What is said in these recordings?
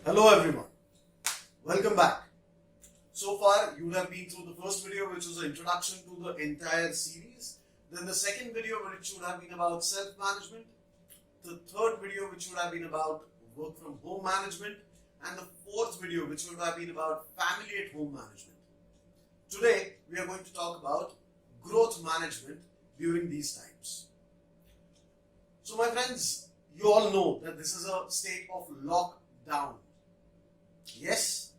Hello everyone, welcome back. So far you have been through the first video, which was an introduction to the entire series. Then the second video, which would have been about self-management. The third video, which would have been about work from home management. And the fourth video, which would have been about family at home management. Today we are going to talk about growth management during these times. So my friends, you all know that this is a state of lockdown. Yes?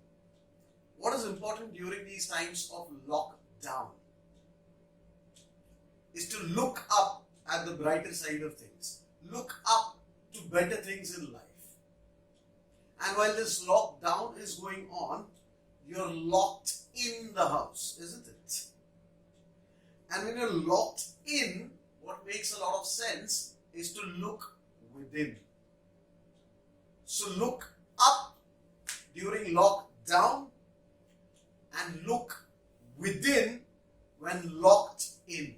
What is important during these times of lockdown is to look up at the brighter side of things. Look up to better things in life. And while this lockdown is going on, you're locked in the house, isn't it? And when you're locked in, what makes a lot of sense is to look within. So look up during lockdown and look within when locked in.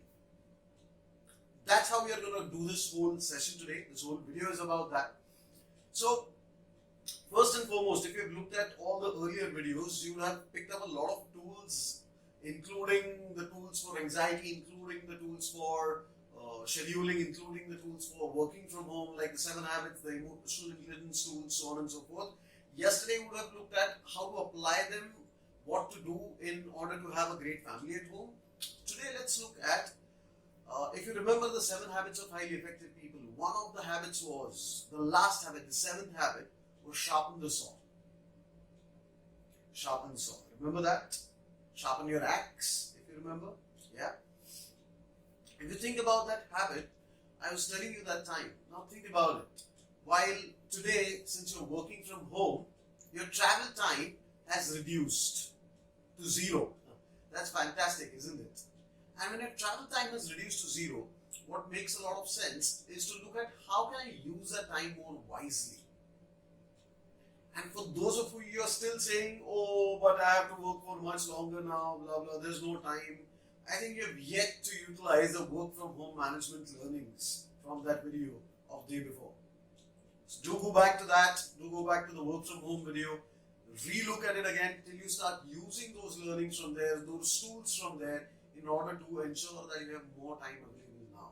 That's how we are going to do this whole session today. This whole video is about that. So, first and foremost, if you've looked at all the earlier videos, you will have picked up a lot of tools, including the tools for anxiety, including the tools for scheduling, including the tools for working from home, like the 7 habits, the emotional intelligence tools, so on and so forth. Yesterday, we would have looked at how to apply them, what to do in order to have a great family at home. Today, let's look at, if you remember the 7 habits of highly effective people, one of the habits was, the last habit, the 7th habit, was sharpen the saw. Sharpen the saw. Remember that? Sharpen your axe, if you remember. Yeah. If you think about that habit, I was telling you that time. Now think about it. While today, since you're working from home, your travel time has reduced to 0. That's fantastic, isn't it? And when your travel time is reduced to 0, what makes a lot of sense is to look at how can I use that time more wisely. And for those of you are still saying, oh, but I have to work for much longer now, blah, blah, there's no time. I think you have yet to utilize the work from home management learnings from that video of day before. So do go back to that, do go back to the work from home video, re-look at it again till you start using those learnings from there, those tools from there in order to ensure that you have more time available now.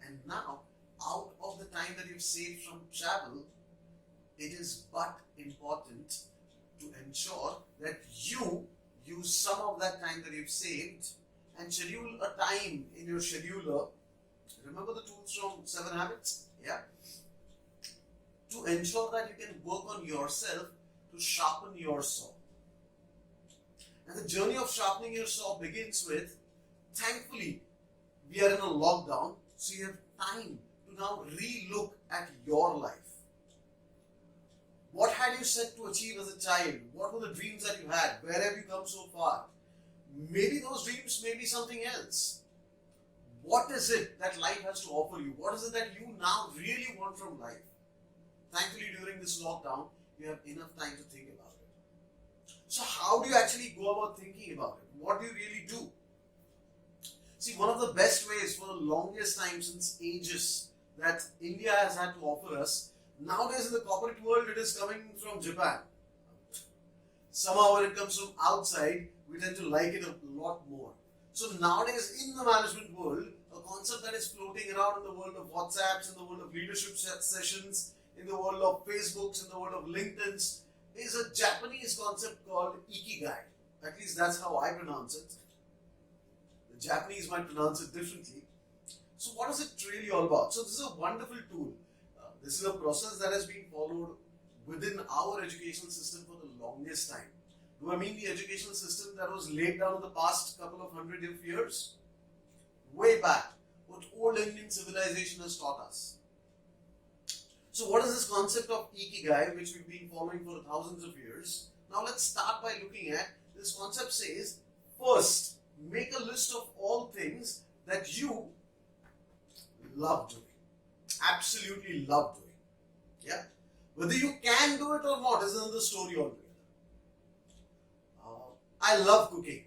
And now, out of the time that you've saved from travel, it is but important to ensure that you use some of that time that you've saved and schedule a time in your scheduler. Remember the tools from 7 habits? Yeah. To ensure that you can work on yourself to sharpen your saw. And the journey of sharpening your saw begins with, thankfully, we are in a lockdown, so you have time to now re-look at your life. What had you set to achieve as a child? What were the dreams that you had? Where have you come so far? Maybe those dreams may be something else. What is it that life has to offer you? What is it that you now really want from life? Thankfully, during this lockdown, you have enough time to think about it. So how do you actually go about thinking about it? What do you really do? See, one of the best ways for the longest time since ages that India has had to offer us, nowadays in the corporate world, it is coming from Japan. Somehow when it comes from outside, we tend to like it a lot more. So nowadays in the management world, a concept that is floating around in the world of WhatsApps, in the world of leadership sessions, in the world of Facebooks, in the world of LinkedIn's, is a Japanese concept called Ikigai. At least that's how I pronounce it. The Japanese might pronounce it differently. So what is it really all about? So this is a wonderful tool. This is a process that has been followed within our educational system for the longest time. Do I mean the educational system that was laid down in the past couple of hundred of years? Way back, what old Indian civilization has taught us. So what is this concept of Ikigai, which we've been following for thousands of years? Now let's start by looking at, this concept says, first, make a list of all things that you love doing. Absolutely love doing. Yeah? Whether you can do it or not is another story altogether. I love cooking.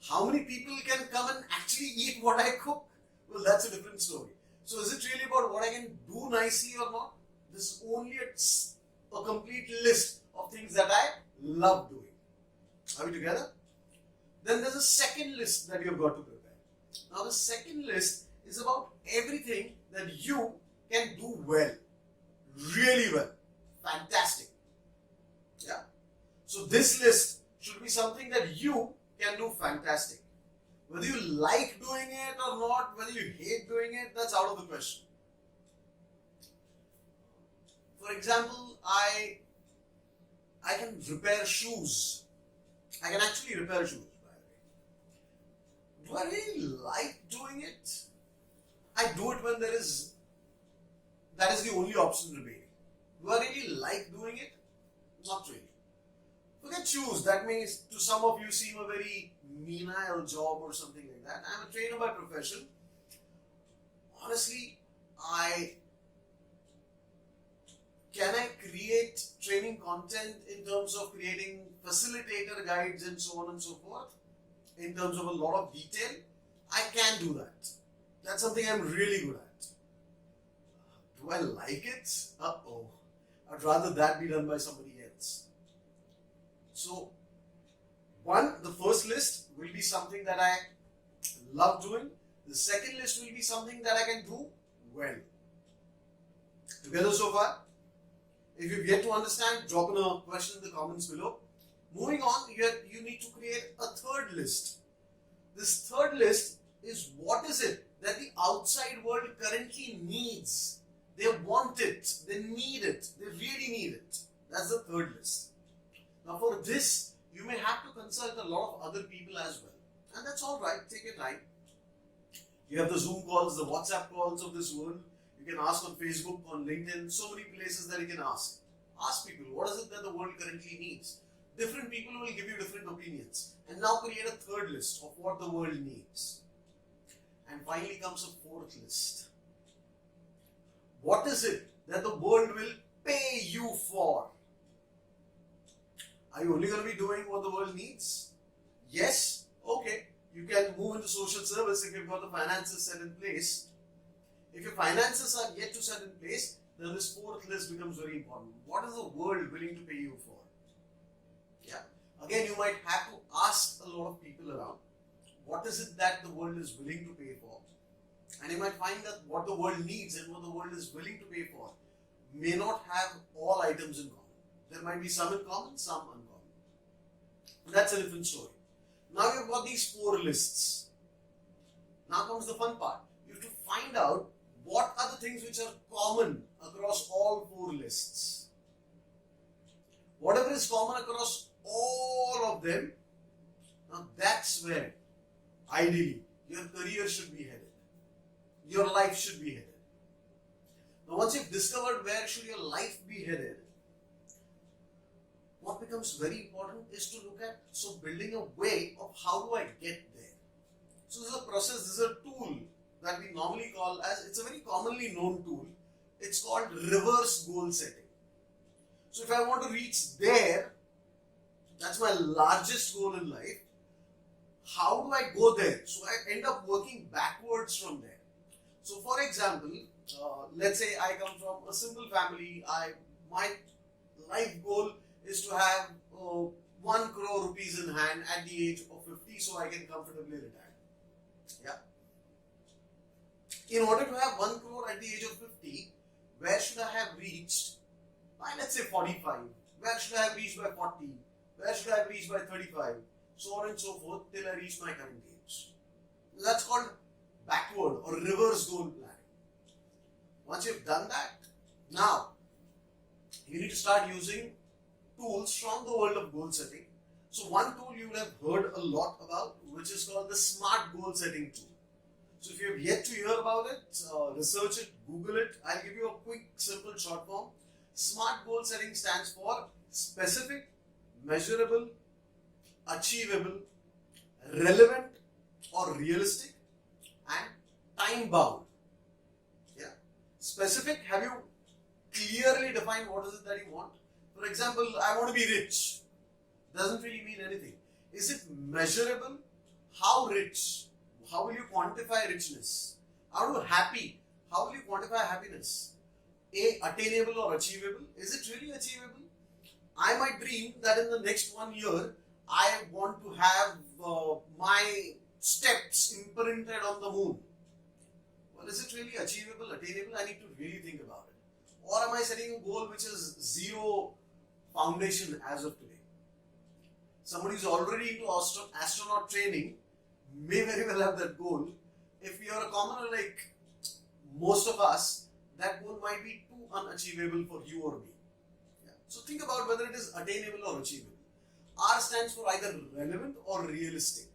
How many people can come and actually eat what I cook? Well, that's a different story. So is it really about what I can do nicely or not? This is only a complete list of things that I love doing. Are we together? Then there's a second list that you've got to prepare. Now the second list is about everything that you can do well. Really well. Fantastic. Yeah. So this list should be something that you can do fantastic. Whether you like doing it or not, whether you hate doing it, that's out of the question. For example, I can repair shoes. I can actually repair shoes, by the way. Do I really like doing it? I do it when that is the only option remaining. Do I really like doing it? Not really. Forget shoes, that may to some of you seem a very menial job or something like that. I'm a trainer by profession. Honestly, can I create training content in terms of creating facilitator guides and so on and so forth? In terms of a lot of detail? I can do that. That's something I'm really good at. Do I like it? Uh-oh. I'd rather that be done by somebody else. So, the first list will be something that I love doing. The second list will be something that I can do well. Together so far? If you've yet to understand, drop in a question in the comments below. Moving on, you need to create a third list. This third list is what is it that the outside world currently needs. They want it, they need it, they really need it. That's the third list. Now for this, you may have to consult a lot of other people as well. And that's alright, take your time. You have the Zoom calls, the WhatsApp calls of this world. You can ask on Facebook, on LinkedIn, so many places that you can ask. Ask people, what is it that the world currently needs? Different people will give you different opinions. And now create a third list of what the world needs. And finally comes a fourth list. What is it that the world will pay you for? Are you only going to be doing what the world needs? Yes? Okay. You can move into social service if you've got the finances set in place. If your finances are yet to set in place, then this fourth list becomes very important. What is the world willing to pay you for? Yeah. Again, you might have to ask a lot of people around. What is it that the world is willing to pay for? And you might find that what the world needs and what the world is willing to pay for may not have all items in common. There might be some in common, some uncommon. That's a different story. Now you've got these four lists. Now comes the fun part. You have to find out what are the things which are common across all four lists. Whatever is common across all of them, now that's where ideally your career should be headed. Your life should be headed. Now once you've discovered where should your life be headed, what becomes very important is to look at, building a way of how do I get there. So this is a process, this is a tool that we normally call as, it's a very commonly known tool. It's called reverse goal setting. So if I want to reach there, that's my largest goal in life, how do I go there? So I end up working backwards from there. So for example, let's say I come from a simple family. My life goal is to have 1 crore rupees in hand at the age of 50 so I can comfortably retire. Yeah. In order to have 1 crore at the age of 50, where should I have reached by, let's say, 45? Where should I have reached by 40? Where should I have reached by 35? So on and so forth till I reach my current age. That's called backward or reverse goal planning. Once you've done that, now you need to start using tools from the world of goal setting. So one tool you would have heard a lot about, which is called the SMART goal setting tool. So if you have yet to hear about it, research it, Google it. I'll give you a quick, simple short form. SMART goal setting stands for specific, measurable, achievable, relevant or realistic, and time bound. Yeah. Specific, have you clearly defined what is it that you want? For example, I want to be rich. Doesn't really mean anything. Is it measurable? How rich? How will you quantify richness? Are you happy? How will you quantify happiness? attainable or achievable? Is it really achievable? I might dream that in the next 1 year, I want to have my steps imprinted on the moon. Well, is it really achievable, attainable? I need to really think about it. Or am I setting a goal which is zero foundation as of today? Somebody who's already into astronaut training may very well have that goal. If you're a commoner like most of us, that goal might be too unachievable for you or me. Yeah. So think about whether it is attainable or achievable. R stands for either relevant or realistic.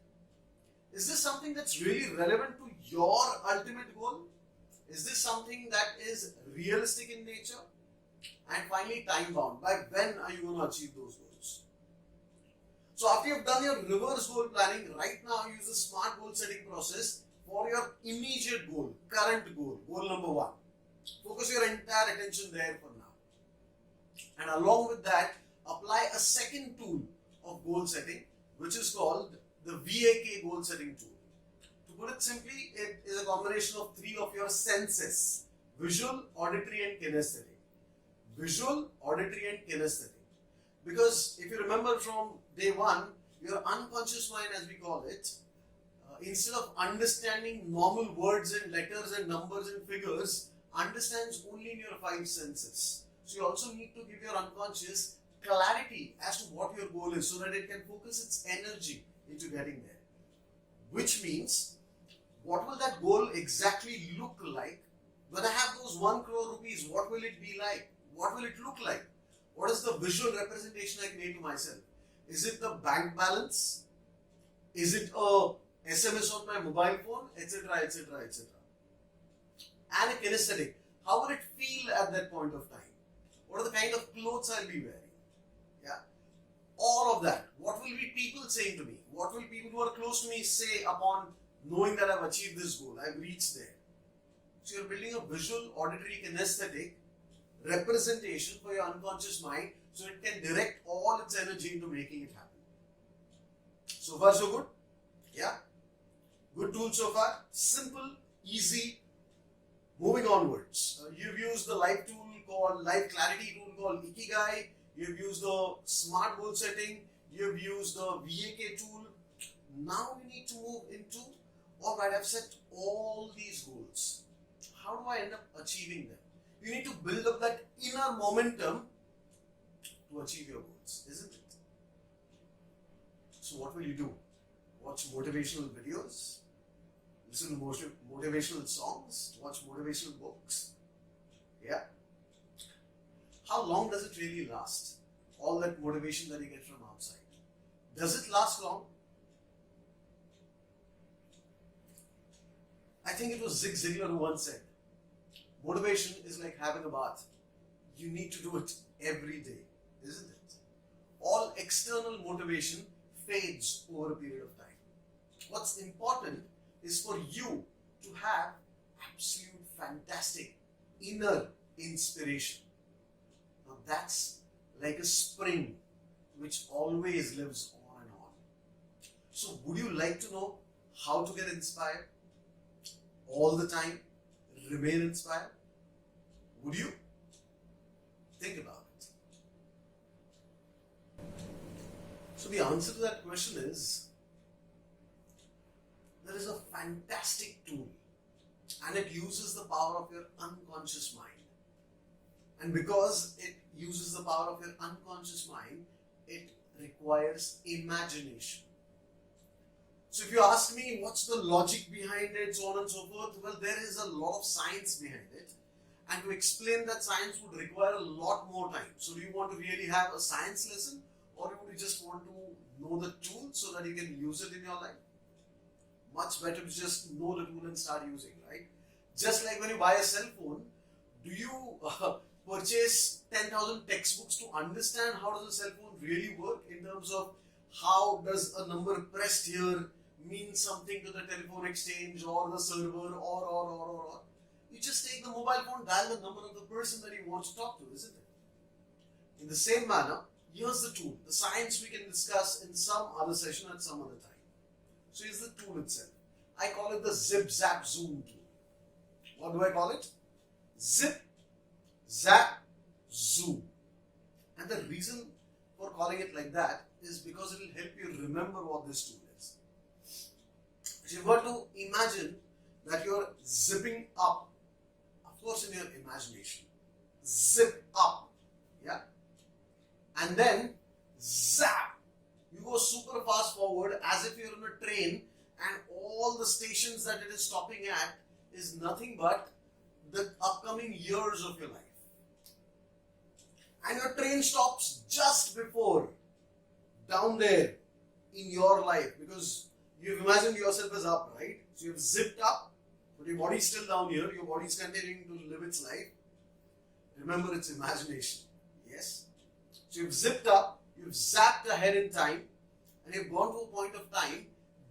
Is this something that's really relevant to your ultimate goal? Is this something that is realistic in nature? And finally, time bound. By when are you going to achieve those goals? So after you've done your reverse goal planning, right now use the SMART goal setting process for your immediate goal, current goal, goal number 1. Focus your entire attention there for now. And along with that, apply a second tool of goal setting, which is called the VAK goal setting tool. To put it simply, it is a combination of 3 of your senses: visual, auditory and kinesthetic. Visual, auditory and kinesthetic. Because if you remember from day 1, your unconscious mind, as we call it, instead of understanding normal words and letters and numbers and figures, understands only in your 5 senses. So you also need to give your unconscious clarity as to what your goal is so that it can focus its energy into getting there. Which means, what will that goal exactly look like? When I have those 1 crore rupees, what will it be like? What will it look like? What is the visual representation I made to myself? Is it the bank balance? Is it a SMS on my mobile phone? Etc. etc. etc. And a kinesthetic. How will it feel at that point of time? What are the kind of clothes I'll be wearing? Yeah. All of that. What will be people saying to me? What will people who are close to me say upon knowing that I've achieved this goal? I've reached there. So you're building a visual, auditory, kinesthetic representation for your unconscious mind so it can direct all its energy into making it happen. So far so good? Yeah? Good tool so far? Simple, easy. Moving onwards. You've used the life tool called life clarity tool called Ikigai. You've used the SMART goal setting. You've used the VAK tool. Now we need to move into, alright, I've set all these goals. How do I end up achieving them? You need to build up that inner momentum to achieve your goals, isn't it? So what will you do? Watch motivational videos? Listen to motivational songs? Watch motivational books? Yeah? How long does it really last? All that motivation that you get from outside. Does it last long? I think it was Zig Ziglar who once said, motivation is like having a bath. You need to do it every day, isn't it? All external motivation fades over a period of time. What's important is for you to have absolute fantastic inner inspiration. Now that's like a spring which always lives on and on. So would you like to know how to get inspired all the time? Remain inspired? Would you? Think about it. So the answer to that question is, there is a fantastic tool and it uses the power of your unconscious mind. And because it uses the power of your unconscious mind, it requires imagination. So if you ask me what's the logic behind it, so on and so forth, well, there is a lot of science behind it. And to explain that science would require a lot more time. So do you want to really have a science lesson, or do you just want to know the tool so that you can use it in your life? Much better to just know the tool and start using, right? Just like when you buy a cell phone, do you purchase 10,000 textbooks to understand how does a cell phone really work in terms of how does a number pressed here mean something to the telephone exchange or the server or. You just take the mobile phone, dial the number of the person that you want to talk to, isn't it? In the same manner, here's the tool. The science we can discuss in some other session at some other time. So here's the tool itself. I call it the zip zap zoom tool. What do I call it? Zip, zap, zoom. And the reason for calling it like that is because it will help you remember what this tool is. If you were to imagine that you're zipping up, of course in your imagination, zip up, yeah, and then zap, you go super fast forward as if you're in a train, and all the stations that it is stopping at is nothing but the upcoming years of your life. And your train stops just before, down there in your life, because you've imagined yourself as up, right? So you've zipped up, but your body's still down here, your body's continuing to live its life. Remember, it's imagination, yes? So you've zipped up, you've zapped ahead in time, and you've gone to a point of time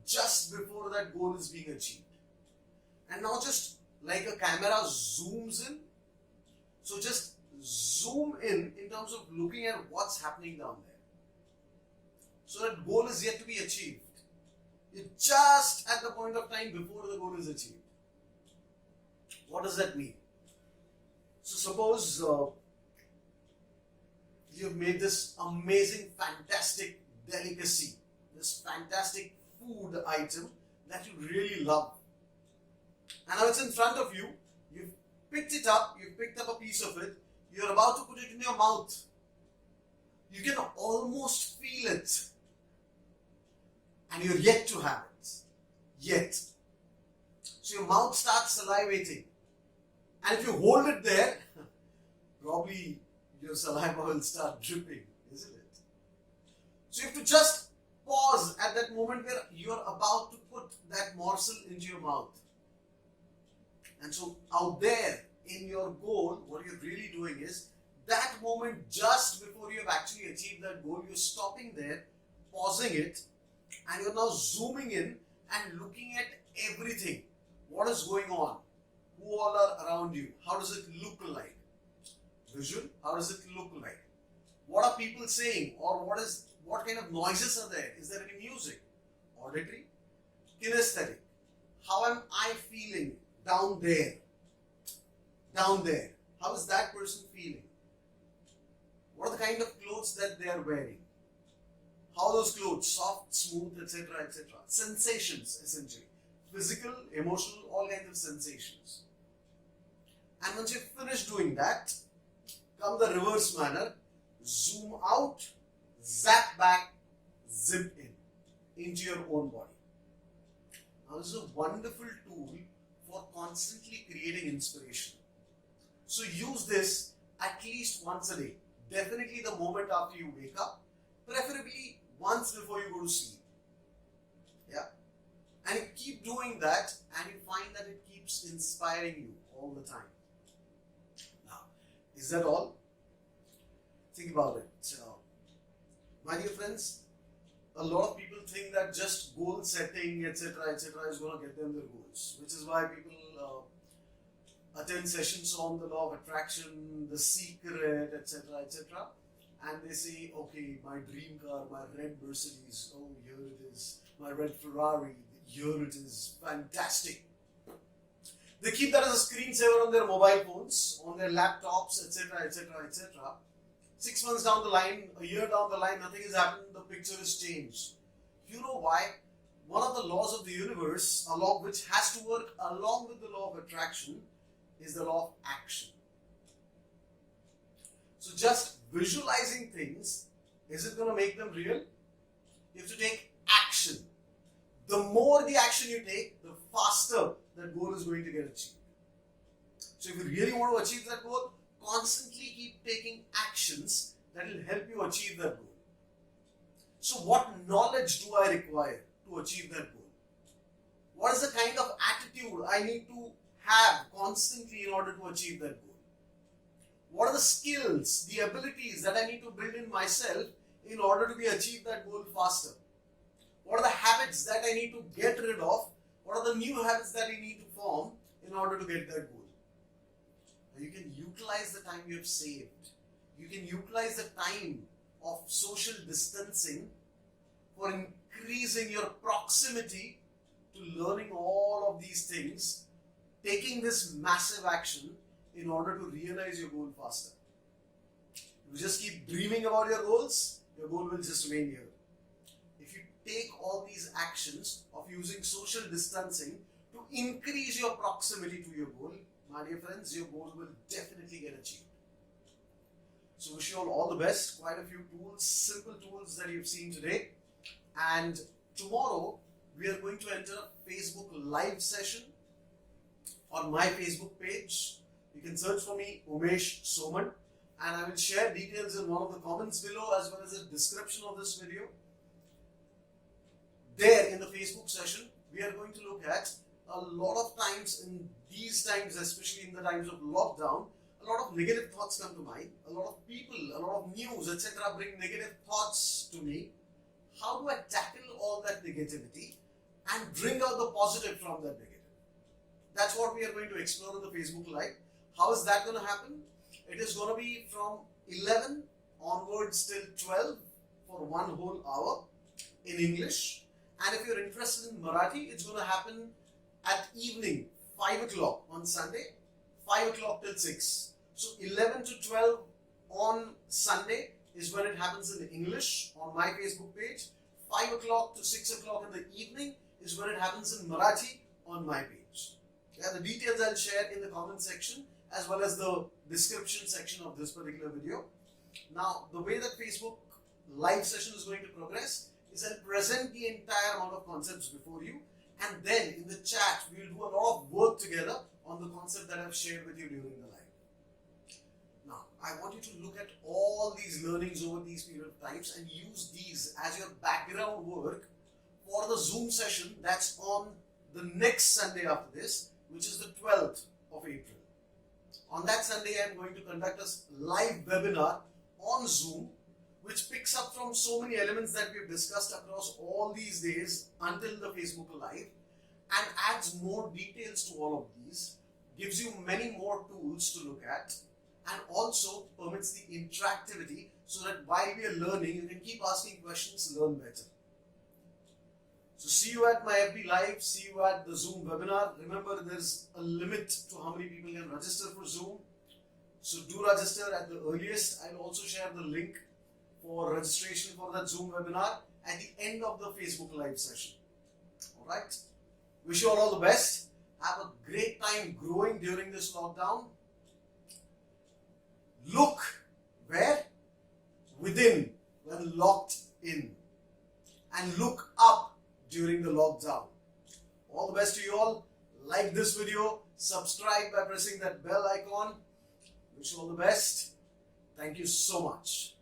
just before that goal is being achieved. And now just like a camera zooms in, so just zoom in terms of looking at what's happening down there. So that goal is yet to be achieved. You're just at the point of time before the goal is achieved. What does that mean? So suppose you've made this amazing, fantastic delicacy, this fantastic food item that you really love. And now it's in front of you, you've picked it up, you've picked up a piece of it, you're about to put it in your mouth. You can almost feel it. And you're yet to have it. Yet. So your mouth starts salivating. And if you hold it there, probably your saliva will start dripping, isn't it? So you have to just pause at that moment where you're about to put that morsel into your mouth. And so out there in your goal, what you're really doing is that moment just before you have actually achieved that goal, you're stopping there, pausing it, and you're now zooming in and looking at everything. What is going on? Who all are around you? How does it look like? Visual, how does it look like? What are people saying? Or what kind of noises are there? Is there any music? Auditory? Kinesthetic? How am I feeling down there? Down there. How is that person feeling? What are the kind of clothes that they are wearing? How are those clothes? Soft, smooth, etc., etc. Sensations, essentially. Physical, emotional, all kinds of sensations. And once you've finished doing that, come the reverse manner, zoom out, zap back, zip in, into your own body. Now this is a wonderful tool for constantly creating inspiration. So use this at least once a day. Definitely the moment after you wake up, preferably once before you go to sleep. Yeah? And you keep doing that and you find that it keeps inspiring you all the time. Now, is that all? Think about it. My dear friends, a lot of people think that just goal setting, etc., etc., is going to get them their goals, which is why people attend sessions on the law of attraction, the secret, etc., etc., and they say, okay, my dream car, my red Mercedes, oh, here it is, my red Ferrari, here it is, fantastic. They keep that as a screensaver on their mobile phones, on their laptops, etc., etc., etc. 6 months down the line, a year down the line, nothing has happened, the picture is changed. You know why? One of the laws of the universe, which has to work along with the law of attraction, is the law of action. So just visualizing things, is it going to make them real? You have to take action. The more the action you take, the faster that goal is going to get achieved. So if you really want to achieve that goal, constantly keep taking actions that will help you achieve that goal. So what knowledge do I require to achieve that goal? What is the kind of attitude I need to have constantly in order to achieve that goal? What are the skills, the abilities that I need to build in myself in order to achieve that goal faster? What are the habits that I need to get rid of? What are the new habits that I need to form in order to get that goal? Now you can utilize the time you have saved. You can utilize the time of social distancing for increasing your proximity to learning all of these things, taking this massive action in order to realize your goal faster. You just keep dreaming about your goals, your goal will just remain here. If you take all these actions of using social distancing to increase your proximity to your goal, my dear friends, your goal will definitely get achieved. So wish you all the best. Quite a few tools, simple tools that you've seen today. And tomorrow we are going to enter a Facebook live session on my Facebook page. You can search for me, Umesh Soman, and I will share details in one of the comments below as well as a description of this video. There in the Facebook session, we are going to look at a lot of times in these times, especially in the times of lockdown, a lot of negative thoughts come to mind. A lot of people, a lot of news, etc. bring negative thoughts to me. How do I tackle all that negativity and bring out the positive from that negative? That's what we are going to explore in the Facebook Live. How is that going to happen? It is going to be from 11 onwards till 12 for one whole hour in English. And if you're interested in Marathi, it's going to happen at evening, 5 o'clock on Sunday, 5 o'clock till 6. So 11 to 12 on Sunday is when it happens in English on my Facebook page. 5 o'clock to 6 o'clock in the evening is when it happens in Marathi on my page. Yeah, the details I'll share in the comment section as well as the description section of this particular video. Now, the way that Facebook live session is going to progress is I'll present the entire amount of concepts before you, and then in the chat we'll do a lot of work together on the concept that I've shared with you during the live. Now, I want you to look at all these learnings over these period of times and use these as your background work for the Zoom session that's on the next Sunday after this, which is the 12th of April. On that Sunday, I'm going to conduct a live webinar on Zoom, which picks up from so many elements that we've discussed across all these days until the Facebook Live and adds more details to all of these, gives you many more tools to look at, and also permits the interactivity so that while we are learning, you can keep asking questions, learn better. So see you at my FB Live, see you at the Zoom webinar. Remember, there's a limit to how many people can register for Zoom. So do register at the earliest. I'll also share the link for registration for that Zoom webinar at the end of the Facebook Live session. Alright? Wish you all the best. Have a great time growing during this lockdown. Look where? Within, when locked in. And look up during the lockdown. All the best to you all. Like this video, subscribe by pressing that bell icon. Wish you all the best. Thank you so much.